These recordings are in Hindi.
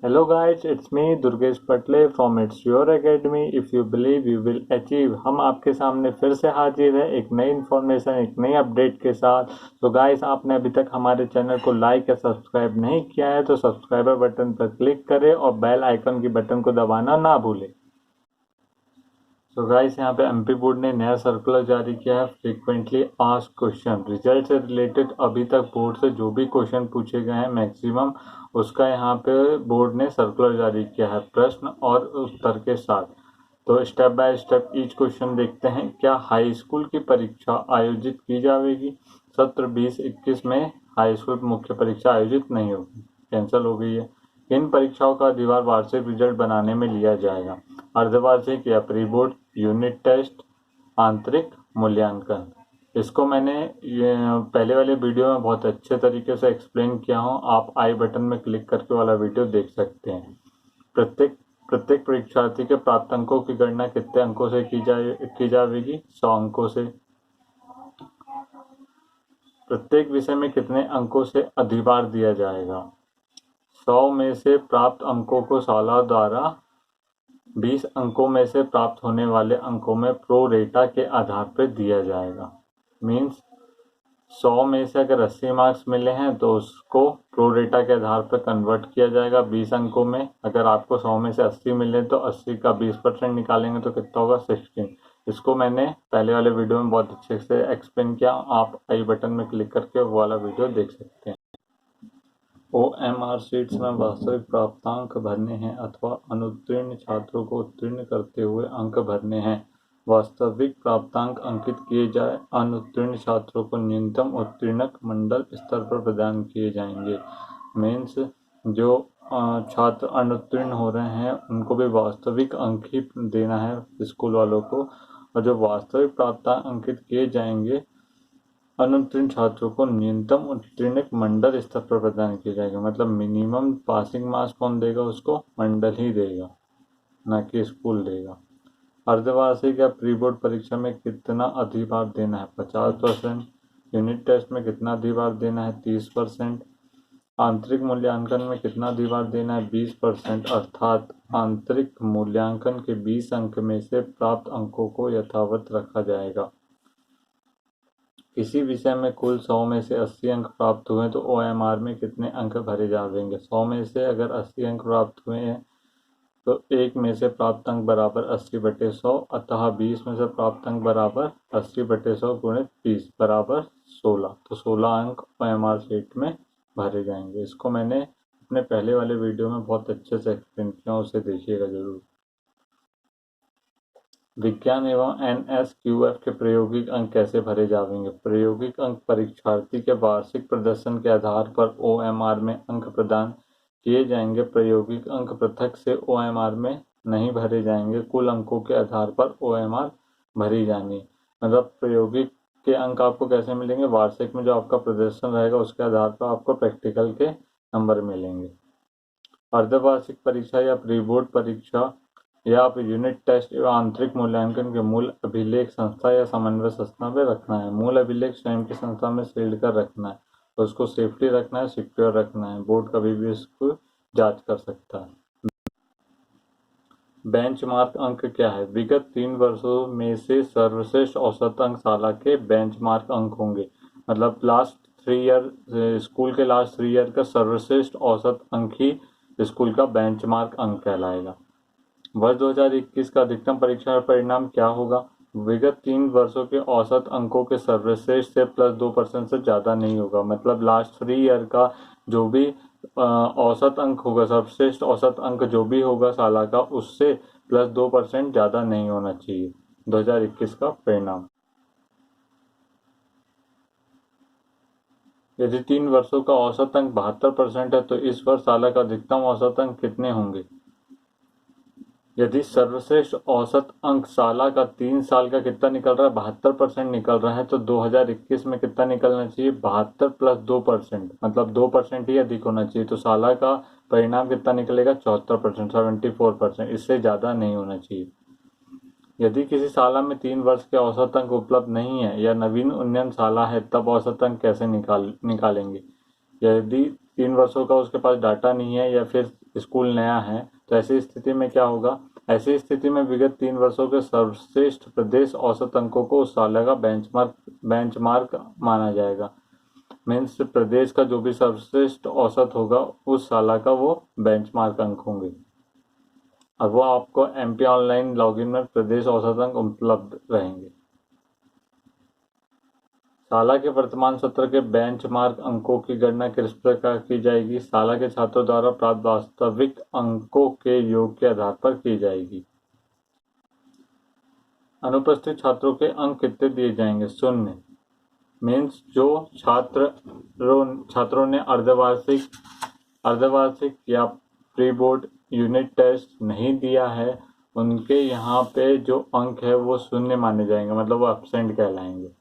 Hello guys, it's me Durgesh Patle from It's Your Academy. If you believe you will achieve. हम आपके सामने फिर से हाजिर है एक नई इन्फॉर्मेशन एक नई अपडेट के साथ। तो गाइस, आपने अभी तक हमारे चैनल को लाइक या सब्सक्राइब नहीं किया है तो सब्सक्राइबर बटन पर क्लिक करें और बेल आइकन की बटन को दबाना ना भूलें। तो गाइस, यहाँ पे एमपी बोर्ड ने नया सर्कुलर जारी किया है, फ्रीक्वेंटली आस्क्ड क्वेश्चन। रिजल्ट से रिलेटेड अभी तक बोर्ड से जो भी क्वेश्चन पूछे गए हैं मैक्सिमम, उसका यहाँ पे बोर्ड ने सर्कुलर जारी किया है प्रश्न और उत्तर के साथ। तो step by step each question देखते हैं। क्या हाई स्कूल की परीक्षा आयोजित की जाएगी? सत्र 20-21 में हाई स्कूल मुख्य परीक्षा आयोजित नहीं होगी, कैंसिल हो गई है। इन परीक्षाओं का अधिभार वार्षिक रिजल्ट बनाने में लिया जाएगा। अर्धवार्षिक या प्री बोर्ड, यूनिट टेस्ट, आंतरिक मूल्यांकन। इसको मैंने पहले वाले वीडियो में बहुत अच्छे तरीके से एक्सप्लेन किया हूँ। आप आई बटन में क्लिक करके वाला वीडियो देख सकते हैं। प्रत्येक परीक्षार्थी के प्राप्त अंकों की गणना कितने अंकों से की जाएगी? 100 अंकों से। प्रत्येक विषय में कितने अंकों से अधिभार दिया जाएगा? 100 में से प्राप्त अंकों को साला द्वारा 20 अंकों में से प्राप्त होने वाले अंकों में प्रो रेटा के आधार पर दिया जाएगा। मीन्स 100 में से अगर 80 मार्क्स मिले हैं तो उसको प्रो रेटा के आधार पर कन्वर्ट किया जाएगा 20 अंकों में। अगर आपको 100 में से 80 मिले तो 80 का 20% निकालेंगे तो कितना होगा? 16। इसको मैंने पहले वाले वीडियो में बहुत अच्छे से एक्सप्लेन किया। आप आई बटन में क्लिक करके वो वाला वीडियो देख सकते हैं। OMR शीट्स में वास्तविक प्राप्तांक भरने हैं अथवा अनुत्तीर्ण छात्रों को उत्तीर्ण करते हुए अंक भरने हैं। वास्तविक प्राप्तांक अंकित किए जाए, अनुत्तीर्ण छात्रों को न्यूनतम उत्तीर्णक मंडल स्तर पर प्रदान किए जाएंगे। मीन्स जो छात्र अनुत्तीर्ण हो रहे हैं उनको भी वास्तविक अंक ही देना है स्कूल वालों को, और जो वास्तविक प्राप्तांक अंकित किए जाएंगे अनुत्तीर्ण छात्रों को न्यूनतम उत्तीर्णक मंडल स्तर पर प्रदान किए जाएंगे। मतलब मिनिमम पासिंग मार्क्स कौन देगा? उसको मंडल ही देगा, ना कि स्कूल देगा। अर्धवार्षिक या प्री बोर्ड परीक्षा में कितना अधिभार देना है? 50%। यूनिट टेस्ट में कितना अधिभार देना है? 30%। आंतरिक मूल्यांकन में कितना अधिभार देना है? 20%। अर्थात आंतरिक मूल्यांकन के 20 अंक में से प्राप्त अंकों को यथावत रखा जाएगा। किसी विषय में कुल 100 में से 80 अंक प्राप्त हुए तो OMR में कितने अंक भरे जाएंगे? 100 में से अगर 80 अंक प्राप्त हुए हैं तो 1 में से प्राप्त अंक बराबर 80/100, अतः 20 में से प्राप्त अंक बराबर 80/100 गुणित 20 बराबर 16। तो 16 अंक OMR शीट में भरे जाएंगे। इसको मैंने अपने पहले वाले वीडियो में बहुत अच्छे से एक्सप्लेन किया, उसे देखिएगा जरूर। विज्ञान एवं NSQF के प्रायोगिक अंक कैसे भरे जाएंगे? प्रायोगिक अंक परीक्षार्थी के वार्षिक प्रदर्शन के आधार पर OMR में अंक प्रदान किए जाएंगे। प्रायोगिक अंक पृथक से OMR में नहीं भरे जाएंगे, कुल अंकों के आधार पर OMR भरी जानी। मतलब प्रायोगिक के अंक आपको कैसे मिलेंगे? वार्षिक में जो आपका प्रदर्शन रहेगा उसके आधार पर आपको प्रैक्टिकल के नंबर मिलेंगे। अर्धवार्षिक परीक्षा या प्री बोर्ड परीक्षा या आप यूनिट टेस्ट एवं आंतरिक मूल्यांकन के मूल अभिलेख संस्था या समन्वय संस्था में रखना है। मूल अभिलेख स्वयं की संस्था में सील्ड कर रखना है, तो उसको सेफ्टी रखना है, सिक्योर रखना है। बोर्ड कभी भी इसको जांच कर सकता है। बेंचमार्क अंक क्या है? विगत 3 वर्षों में से सर्वश्रेष्ठ औसत अंक साला के बेंचमार्क अंक होंगे। मतलब लास्ट 3 ईयर, स्कूल के लास्ट 3 ईयर का सर्वश्रेष्ठ औसत अंक ही स्कूल का बेंचमार्क अंक कहलाएगा। वर्ष 2021 का अधिकतम परीक्षा परिणाम क्या होगा? विगत 3 वर्षों के औसत अंकों के सर्वश्रेष्ठ से +2% से ज़्यादा नहीं होगा। मतलब लास्ट 3 ईयर का जो भी औसत अंक होगा, सर्वश्रेष्ठ औसत अंक जो भी होगा साला का, उससे +2% ज़्यादा नहीं होना चाहिए 2021 का परिणाम। यदि 3 वर्षों का औसत अंक 72% है तो इस वर्ष साला का अधिकतम औसत अंक कितने होंगे? यदि सर्वश्रेष्ठ औसत अंक साला का 3 साल का कितना निकल रहा है? 72% निकल रहा है, तो 2021 में कितना निकलना चाहिए? 72 + 2%, मतलब 2% ही अधिक होना चाहिए। तो साला का परिणाम कितना निकलेगा? 74%, 74%। इससे ज़्यादा नहीं होना चाहिए। यदि किसी साला में 3 वर्ष के औसत अंक उपलब्ध नहीं है या नवीन उन्नयन साला है, तब औसत अंक कैसे निकालेंगे? यदि 3 वर्षों का उसके पास डाटा नहीं है या फिर स्कूल नया है, तो ऐसी स्थिति में क्या होगा? ऐसी स्थिति में विगत 3 वर्षों के सर्वश्रेष्ठ प्रदेश औसत अंकों को उस साल का बेंचमार्क माना जाएगा। मीन्स प्रदेश का जो भी सर्वश्रेष्ठ औसत होगा उस साल का वो बेंचमार्क अंक होंगे, और वो आपको MP ऑनलाइन लॉगिन में प्रदेश औसत अंक उपलब्ध रहेंगे। शाला के वर्तमान सत्र के बेंचमार्क अंकों की गणना किस प्रकार की जाएगी? शाला के छात्रों द्वारा प्राप्त वास्तविक अंकों के योग के आधार पर की जाएगी। अनुपस्थित छात्रों के अंक कितने दिए जाएंगे? 0। मीन्स जो छात्रों ने अर्धवार्षिक या प्री बोर्ड यूनिट टेस्ट नहीं दिया है, उनके यहाँ पे जो अंक है वो 0 माने जाएंगे, मतलब वो एब्सेंट कहलाएंगे।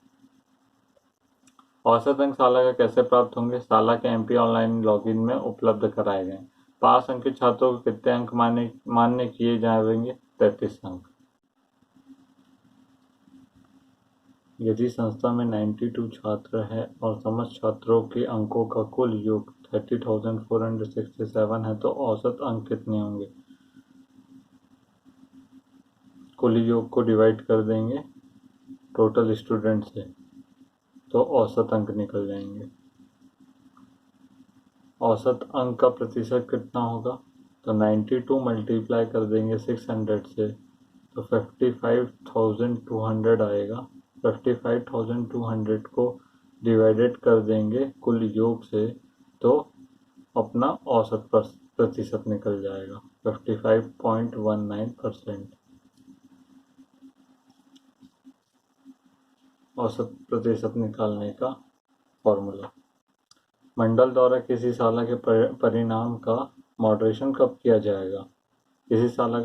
औसत अंक शाला का कैसे प्राप्त होंगे? शाला के MP ऑनलाइन लॉगिन में उपलब्ध कराए गए। पास अंकित छात्रों को कितने अंक मान्य किए जाएंगे? 33 अंक। यदि संस्था में 92 छात्र है और समस्त छात्रों के अंकों का कुल योग 30,467 है, तो औसत अंक कितने होंगे? कुल योग को डिवाइड कर देंगे टोटल स्टूडेंट से, तो औसत अंक निकल जाएंगे। औसत अंक का प्रतिशत कितना होगा? तो 92 मल्टीप्लाई कर देंगे 600 से, तो 55,200 आएगा। 55,200 को डिवाइडेड कर देंगे कुल योग से, तो अपना औसत प्रतिशत निकल जाएगा 55.19%। औसत प्रतिशत निकालने का फॉर्मूला। मंडल द्वारा किसी शाला के परिणाम का मॉडरेशन कब किया जाएगा? किसी शाला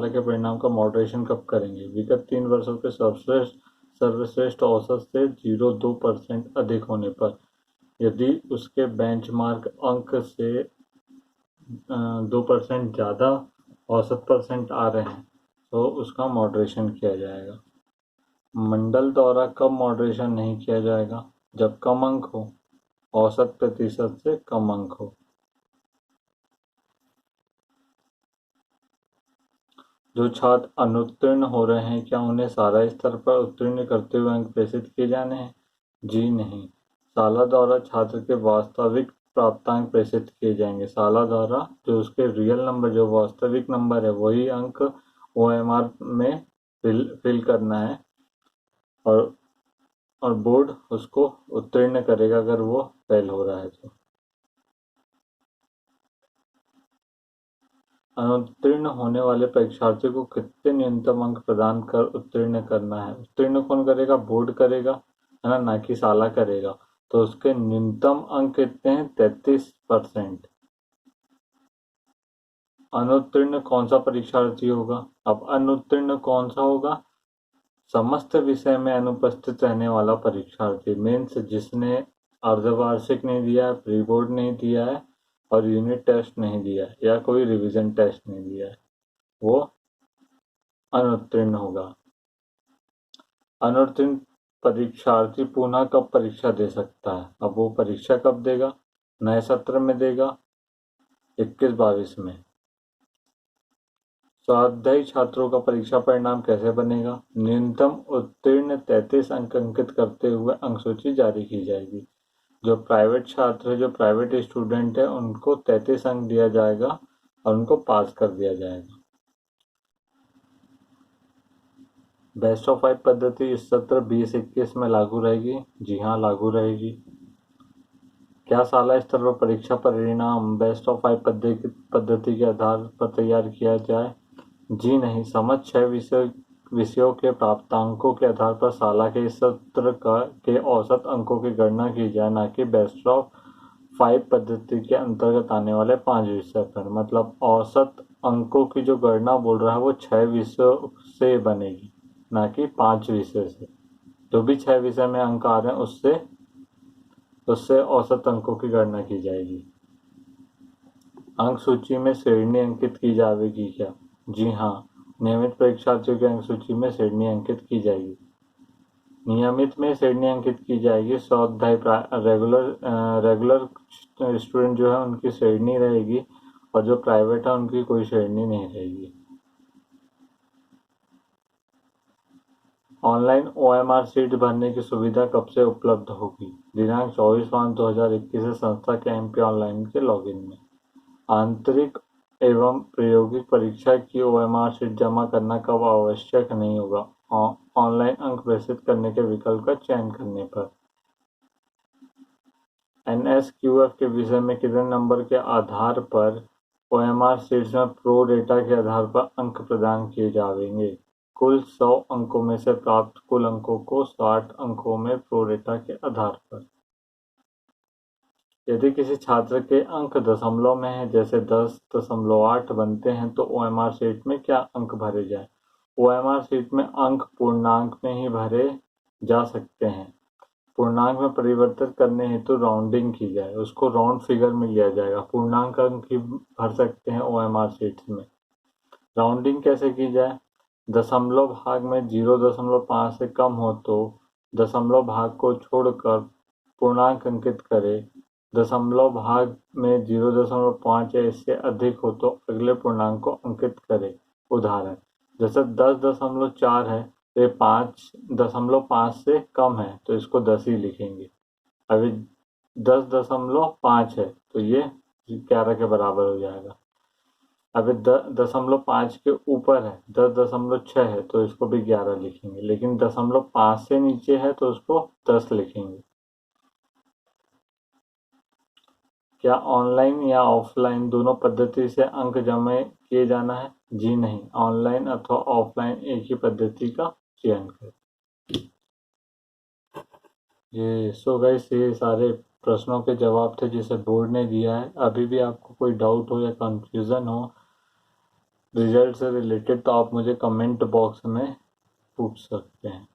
के परिणाम का मॉडरेशन कब करेंगे? विगत 3 वर्षों के सर्वश्रेष्ठ औसत से 0.2% अधिक होने पर, यदि उसके बेंचमार्क अंक से 2% ज़्यादा औसत परसेंट आ रहे हैं, तो उसका मॉडरेशन किया जाएगा। मंडल द्वारा कब मॉडरेशन नहीं किया जाएगा? जब कम अंक हो, औसत प्रतिशत से कम अंक हो। जो छात्र अनुत्तीर्ण हो रहे हैं, क्या उन्हें शाला स्तर पर उत्तीर्ण करते हुए अंक प्रेषित किए जाने हैं? जी नहीं। शाला द्वारा छात्र के वास्तविक प्राप्तांक प्रेषित किए जाएंगे। शाला द्वारा जो उसके रियल नंबर, जो वास्तविक नंबर है, वही अंक OMR में फिल करना है, और बोर्ड उसको उत्तीर्ण करेगा अगर वो फेल हो रहा है तो। अनुत्तीर्ण होने वाले परीक्षार्थी को कितने न्यूनतम अंक प्रदान कर उत्तीर्ण करना है? उत्तीर्ण कौन करेगा? बोर्ड करेगा, है ना, ना कि शाला करेगा। तो उसके न्यूनतम अंक कितने हैं? 33%। अनुत्तीर्ण कौन सा परीक्षार्थी होगा? अब अनुत्तीर्ण कौन सा होगा? समस्त विषय में अनुपस्थित रहने वाला परीक्षार्थी, मीन्स जिसने अर्धवार्षिक नहीं दिया है, प्री बोर्ड नहीं दिया है, और यूनिट टेस्ट नहीं दिया है, या कोई रिवीजन टेस्ट नहीं दिया है, वो अनुत्तीर्ण होगा। अनुत्तीर्ण परीक्षार्थी पुनः कब परीक्षा दे सकता है? अब वो परीक्षा कब देगा? नए सत्र में देगा, 21-22 में। स्वाध्यायी छात्रों का परीक्षा परिणाम कैसे बनेगा? न्यूनतम उत्तीर्ण 33 अंक अंकित करते हुए अंक सूची जारी की जाएगी। जो प्राइवेट छात्र है, जो प्राइवेट स्टूडेंट है, उनको 33 अंक दिया जाएगा और उनको पास कर दिया जाएगा। बेस्ट ऑफ 5 पद्धति इस सत्र 20-21 में लागू रहेगी? जी हाँ, लागू रहेगी। क्या शाला स्तर पर परीक्षा परिणाम बेस्ट ऑफ 5 पद्धति के आधार पर तैयार किया जाए? जी नहीं। समस्त 6 विषयों के प्राप्तांकों के आधार पर शाला के इस सत्र के औसत अंकों की गणना की जाए, ना कि बेस्ट ऑफ 5 पद्धति के अंतर्गत आने वाले 5 विषय पर। मतलब औसत अंकों की जो गणना बोल रहा है वो 6 विषयों से बनेगी, ना कि 5 विषय से। जो भी 6 विषय में अंक आ रहे हैं उससे औसत अंकों की गणना की जाएगी। अंक सूची में श्रेणी अंकित की जाएगी क्या? जी हाँ, नियमित परीक्षार्थियों की अंक सूची में श्रेणी अंकित की जाएगी। नियमित में श्रेणी अंकित की जाएगी। स्वाध्याय रेगुलर स्टूडेंट जो है उनकी श्रेणी रहेगी और जो प्राइवेट है उनकी कोई श्रेणी नहीं रहेगी। ऑनलाइन OMR शीट भरने की सुविधा कब से उपलब्ध होगी? दिनांक 24/5/2021 से संस्था के MP ऑनलाइन के लॉगिन में। आंतरिक एवं प्रायोगिक परीक्षा की OMR शीट जमा करना कब आवश्यक नहीं होगा? ऑनलाइन अंक प्रेषित करने के विकल्प का चयन करने पर। NSQF के विषय में कितने नंबर के आधार पर OMR शीट्स में प्रो डेटा के आधार पर अंक प्रदान किए जाएंगे? कुल 100 अंकों में से प्राप्त कुल अंकों को 60 अंकों में प्रो डेटा के आधार पर। यदि किसी छात्र के अंक दशमलव में हैं, जैसे 10.8 बनते हैं, तो OMR शीट में क्या अंक भरे जाएं? OMR शीट में अंक पूर्णांक में ही भरे जा सकते हैं। पूर्णांक में परिवर्तित करने हेतु राउंडिंग की जाए, उसको राउंड फिगर में लिया जाएगा। पूर्णांक अंक ही भर सकते हैं OMR शीट में। राउंडिंग कैसे की जाए? दशमलव भाग में 0.5 से कम हो तो दशमलव भाग को छोड़कर पूर्णांक अंकित करें। दशमलव भाग में 0.5 या इससे अधिक हो तो अगले पूर्णांक को अंकित करें। उदाहरण, जैसे 10.4 है तो ये 5.5 से कम है तो इसको 10 ही लिखेंगे। अभी 10.5 है तो ये 11 के बराबर हो जाएगा। अभी 10.5 के ऊपर है, 10.6 है तो इसको भी 11 लिखेंगे, लेकिन 0.5 से नीचे है तो उसको 10 लिखेंगे। क्या ऑनलाइन या ऑफलाइन दोनों पद्धति से अंक जमा किए जाना है? जी नहीं, ऑनलाइन अथवा ऑफलाइन एक ही पद्धति का चयन करें। सो गाइस, ये सारे प्रश्नों के जवाब थे जिसे बोर्ड ने दिया है। अभी भी आपको कोई डाउट हो या कंफ्यूजन हो रिजल्ट से रिलेटेड तो आप मुझे कमेंट बॉक्स में पूछ सकते हैं।